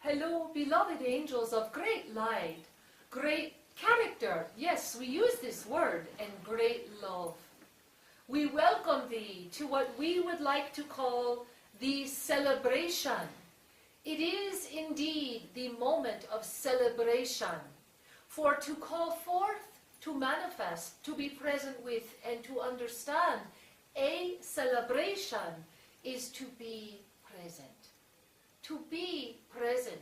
Hello, beloved angels of great light, great character. Yes, we use this word, and great love. We welcome thee to what we would like to call the celebration. It is indeed the moment of celebration. For to call forth, to manifest, to be present with, and to understand a celebration is to be present. To be present.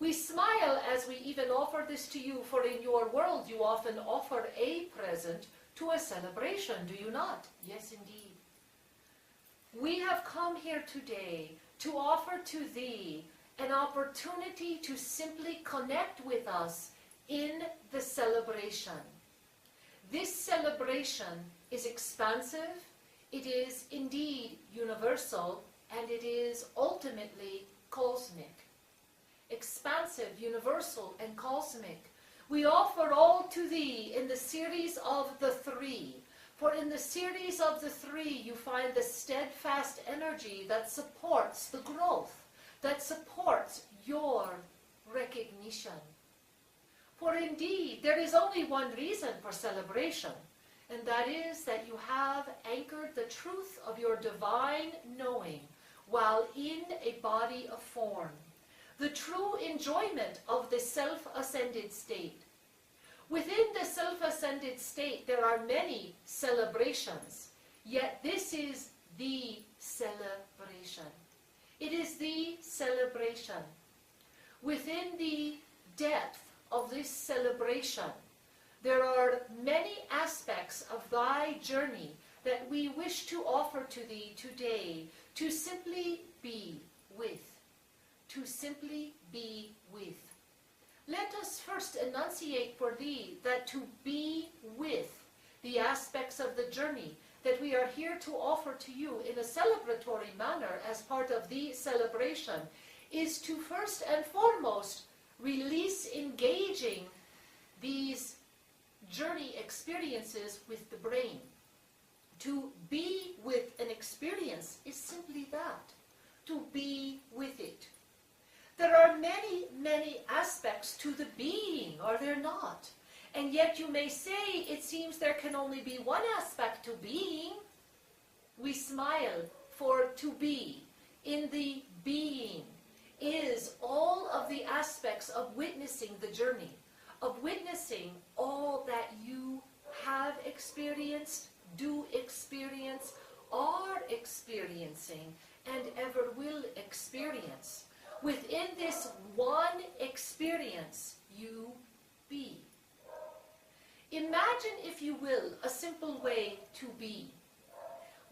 We smile as we even offer this to you, for in your world you often offer a present to a celebration, do you not? Yes, indeed. We have come here today to offer to thee an opportunity to simply connect with us in the celebration. This celebration is expansive, it is indeed universal, and it is ultimately cosmic. Expansive, universal, and cosmic. We offer all to thee in the series of the three. For in the series of the three, you find the steadfast energy that supports the growth, that supports your recognition. For indeed, there is only one reason for celebration, and that is that you have anchored the truth of your divine knowing while in a body of form. The true enjoyment of the self-ascended state. Within the self-ascended state, there are many celebrations, yet this is the celebration. It is the celebration. Within the depth of this celebration, there are many aspects of thy journey that we wish to offer to thee today, to simply be with. To simply be with. Let us first enunciate for thee that to be with the aspects of the journey that we are here to offer to you in a celebratory manner as part of the celebration is to first and foremost release engaging these journey experiences with the brain. To be with an experience is simply that, to be with it. There are many, many aspects to the being, are there not? And yet you may say, it seems there can only be one aspect to being. We smile, for to be, in the being, is all of the aspects of witnessing the journey, of witnessing all that you have experienced, do experience, are experiencing, and ever will experience. Within this one experience, you be. Imagine, if you will, a simple way to be.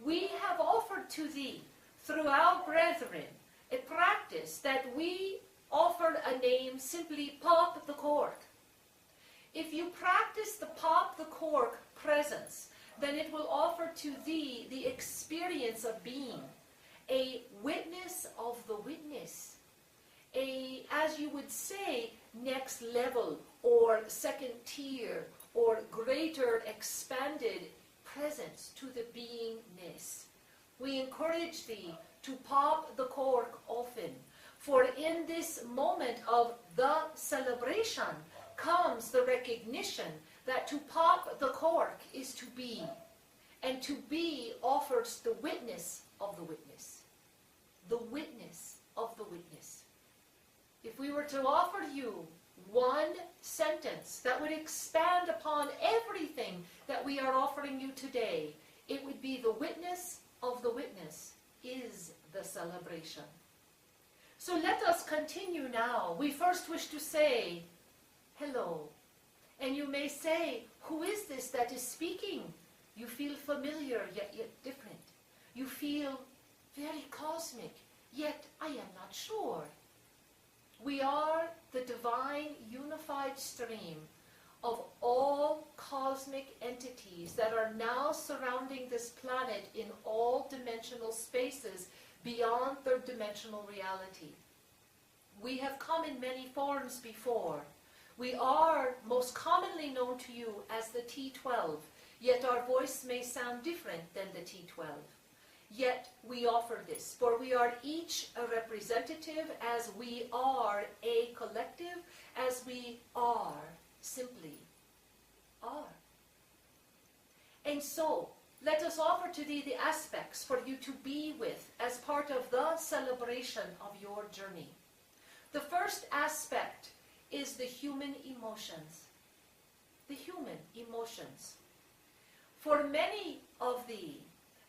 We have offered to thee, through our brethren, a practice that we offered a name simply pop the cork. If you practice the pop the cork presence, then it will offer to thee the experience of being, a witness of the witness, a, as you would say, next level or second tier or greater expanded presence to the beingness. We encourage thee to pop the cork often, for in this moment of the celebration comes the recognition that to pop the cork is to be, and to be offers the witness of the witness. The witness of the witness. If we were to offer you one sentence that would expand upon everything that we are offering you today, it would be the witness of the witness is the celebration. So let us continue now. We first wish to say hello. And you may say, who is this that is speaking? You feel familiar, yet different. You feel very cosmic, yet I am not sure. We are the divine unified stream of all cosmic entities that are now surrounding this planet in all dimensional spaces beyond third dimensional reality. We have come in many forms before. We are most commonly known to you as the T12, yet our voice may sound different than the T12. yet we offer this. For we are each a representative, as we are a collective, as we are simply are. And so, let us offer to thee the aspects for you to be with as part of the celebration of your journey. The first aspect is the human emotions. The human emotions. For many of thee,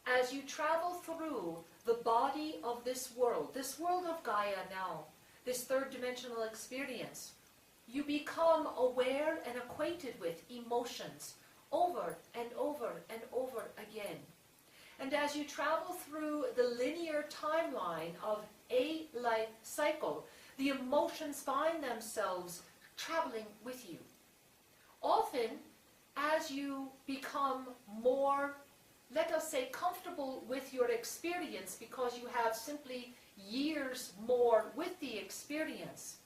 as you travel through the body of this world of Gaia now, this third dimensional experience, you become aware and acquainted with emotions over and over and over again. And as you travel through the linear timeline of a life cycle, the emotions find themselves traveling with you. Often, as you become more, let us say, comfortable with your experience because you have simply years more with the experience,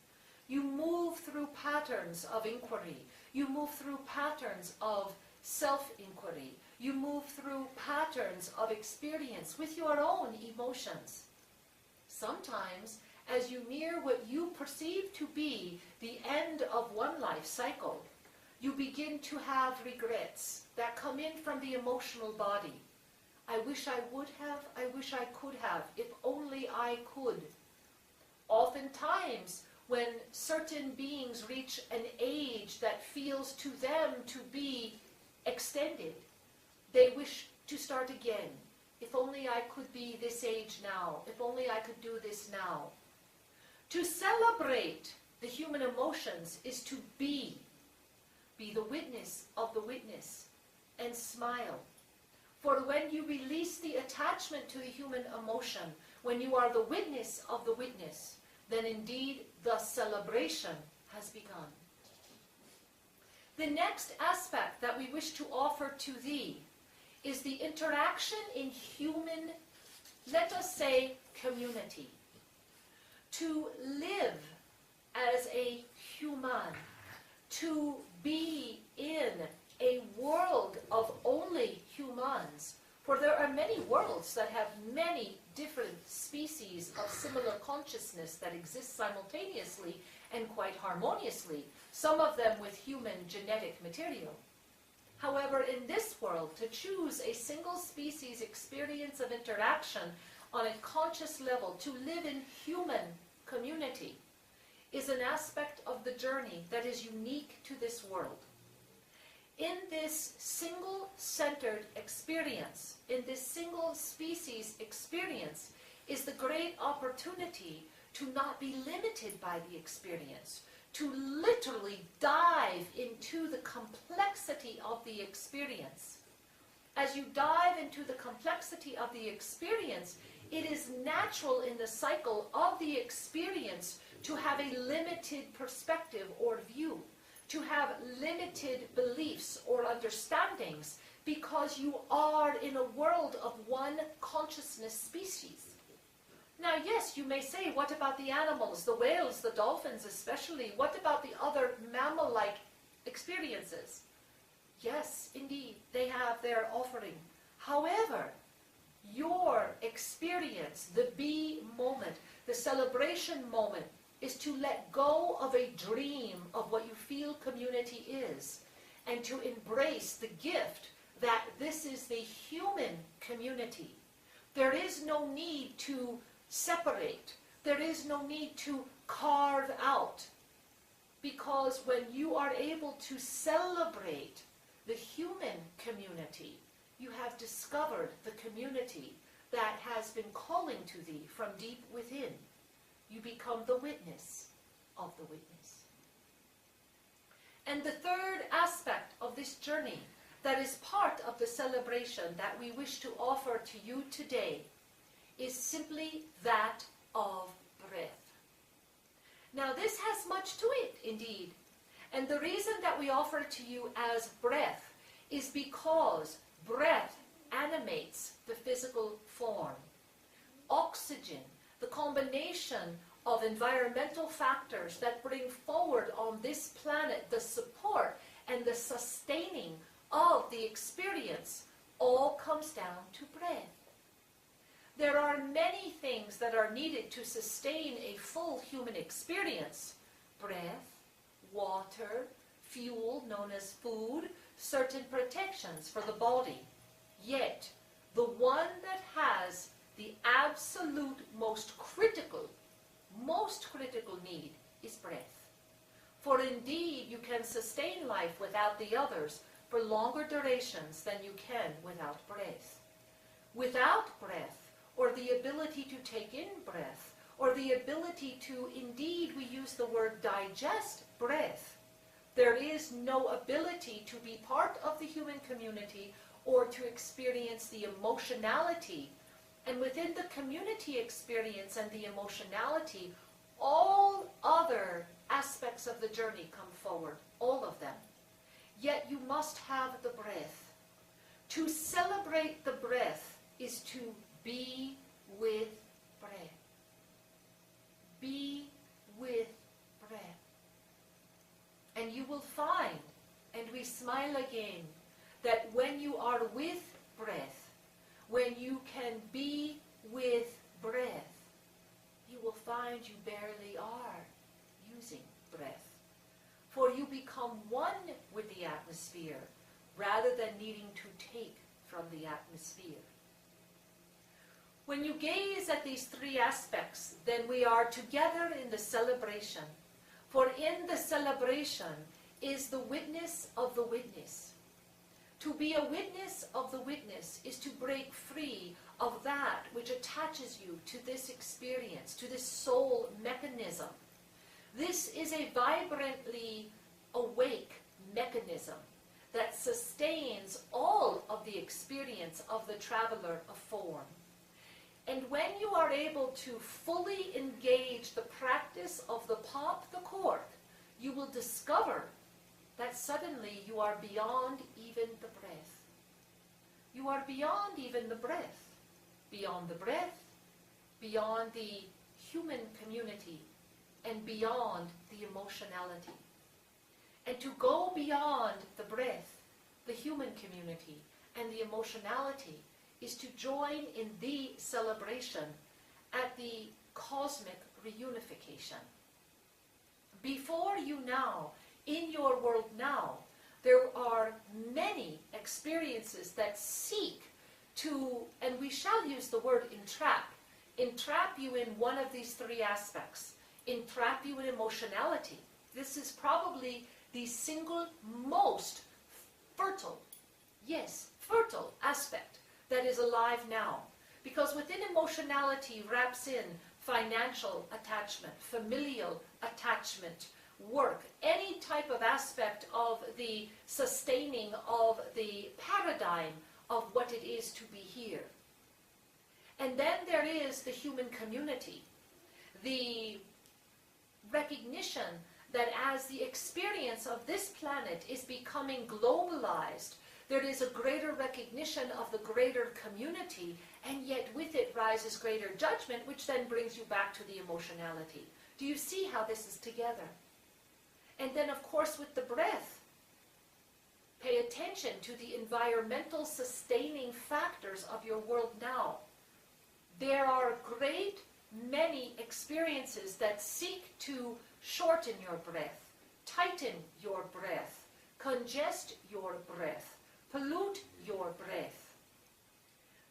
you move through patterns of inquiry. You move through patterns of self-inquiry. You move through patterns of experience with your own emotions. Sometimes, as you near what you perceive to be the end of one life cycle, you begin to have regrets that come in from the emotional body. I wish I would have, I wish I could have, if only I could. Oftentimes, when certain beings reach an age that feels to them to be extended, they wish to start again. If only I could be this age now. If only I could do this now. To celebrate the human emotions is to be the witness of the witness, and smile. For when you release the attachment to the human emotion, when you are the witness of the witness, then indeed the celebration has begun. The next aspect that we wish to offer to thee is the interaction in human, let us say, community. To live as a human, to be in a world of only humans, for there are many worlds that have many different species of similar consciousness that exist simultaneously and quite harmoniously, some of them with human genetic material. However, in this world, to choose a single species experience of interaction on a conscious level, to live in human community, is an aspect of the journey that is unique to this world. In this single-centered experience, in this single species experience, is the great opportunity to not be limited by the experience, to literally dive into the complexity of the experience. As you dive into the complexity of the experience, it is natural in the cycle of the experience to have a limited perspective or view, to have limited beliefs or understandings, because you are in a world of one consciousness species. Now, yes, you may say, what about the animals, the whales, the dolphins especially? What about the other mammal-like experiences? Yes, indeed, they have their offering. However, your experience, the be moment, the celebration moment, is to let go of a dream of what you feel community is, and to embrace the gift that this is the human community. There is no need to separate. There is no need to carve out. Because when you are able to celebrate the human community, you have discovered the community that has been calling to thee from deep within. You become the witness of the witness. And the third aspect of this journey that is part of the celebration that we wish to offer to you today is simply that of breath. Now this has much to it, indeed. And the reason that we offer it to you as breath is because breath animates the physical form. Oxygen, the combination of environmental factors that bring forward on this planet the support and the sustaining of the experience, all comes down to breath. There are many things that are needed to sustain a full human experience. Breath, water, fuel known as food, certain protections for the body. Yet, the one that has the absolute most critical need is breath. For indeed, you can sustain life without the others for longer durations than you can without breath. Without breath, or the ability to take in breath, or the ability to, indeed, we use the word digest breath, there is no ability to be part of the human community or to experience the emotionality. And within the community experience and the emotionality, all other aspects of the journey come forward, all of them. Yet you must have the breath. To celebrate the breath is to be with breath. Be with breath. And you will find, and we smile again, that when you are with breath, when you can be with breath, you will find you barely are using breath. For you become one with the atmosphere rather than needing to take from the atmosphere. When you gaze at these three aspects, then we are together in the celebration. For in the celebration is the witness of the witness. To be a witness of the witness is to break free of that which attaches you to this experience, to this soul mechanism. This is a vibrantly awake mechanism that sustains all of the experience of the traveler of form. And when you are able to fully engage the practice of the pop the cork, you will discover that suddenly you are beyond even the breath. You are beyond even the breath. Beyond the breath, beyond the human community, and beyond the emotionality. And to go beyond the breath, the human community, and the emotionality is to join in the celebration at the cosmic reunification. Before you now, in your world now, there are many experiences that seek to, and we shall use the word entrap you in one of these three aspects, entrap you in emotionality. This is probably the single most fertile aspect that is alive now. Because within emotionality wraps in financial attachment, familial attachment, work, any type of aspect of the sustaining of the paradigm of what it is to be here. And then there is the human community, the recognition that as the experience of this planet is becoming globalized, there is a greater recognition of the greater community, and yet with it rises greater judgment, which then brings you back to the emotionality. Do you see how this is together? And then, of course, with the breath, pay attention to the environmental sustaining factors of your world now. There are great many experiences that seek to shorten your breath, tighten your breath, congest your breath, pollute your breath.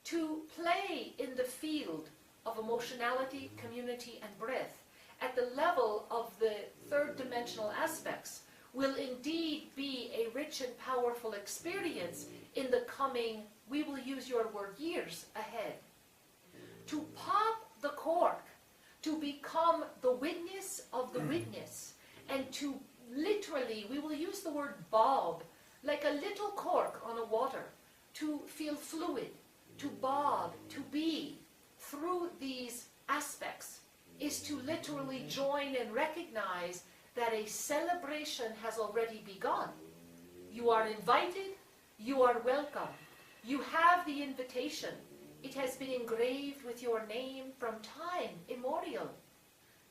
To play in the field of emotionality, community, and breath at the level of the third dimensional aspects will indeed be a rich and powerful experience in the coming, we will use your word, years ahead. To pop the cork, to become the witness of the witness, and to literally, we will use the word bob, like a little cork on a water, to feel fluid, to bob, to be through these aspects, is to literally join and recognize that a celebration has already begun. You are invited, you are welcome, you have the invitation. It has been engraved with your name from time immemorial.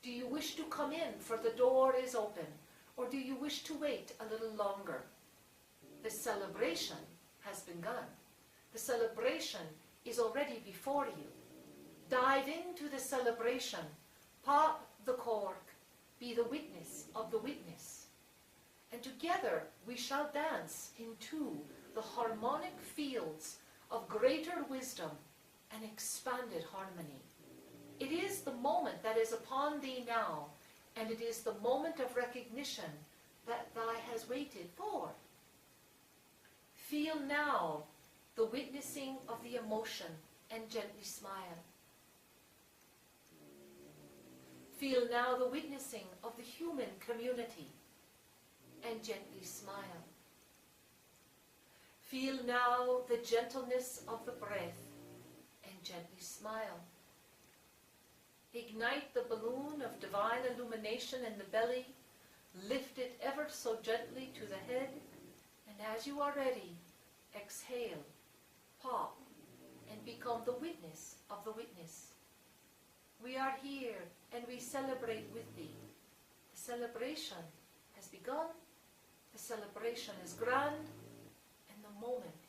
Do you wish to come in, for the door is open, or do you wish to wait a little longer? The celebration has begun. The celebration is already before you. Dive into the celebration. Pop the cork. Be the witness of the witness. And together we shall dance into the harmonic fields of greater wisdom and expanded harmony. It is the moment that is upon thee now, and it is the moment of recognition that thou hast waited for. Feel now the witnessing of the emotion and gently smile. Feel now the witnessing of the human community and gently smile. Feel now the gentleness of the breath and gently smile. Ignite the balloon of divine illumination in the belly. Lift it ever so gently to the head. And as you are ready, exhale, pop, and become the witness of the witness. We are here and we celebrate with thee. The celebration has begun. The celebration is grand, and the moment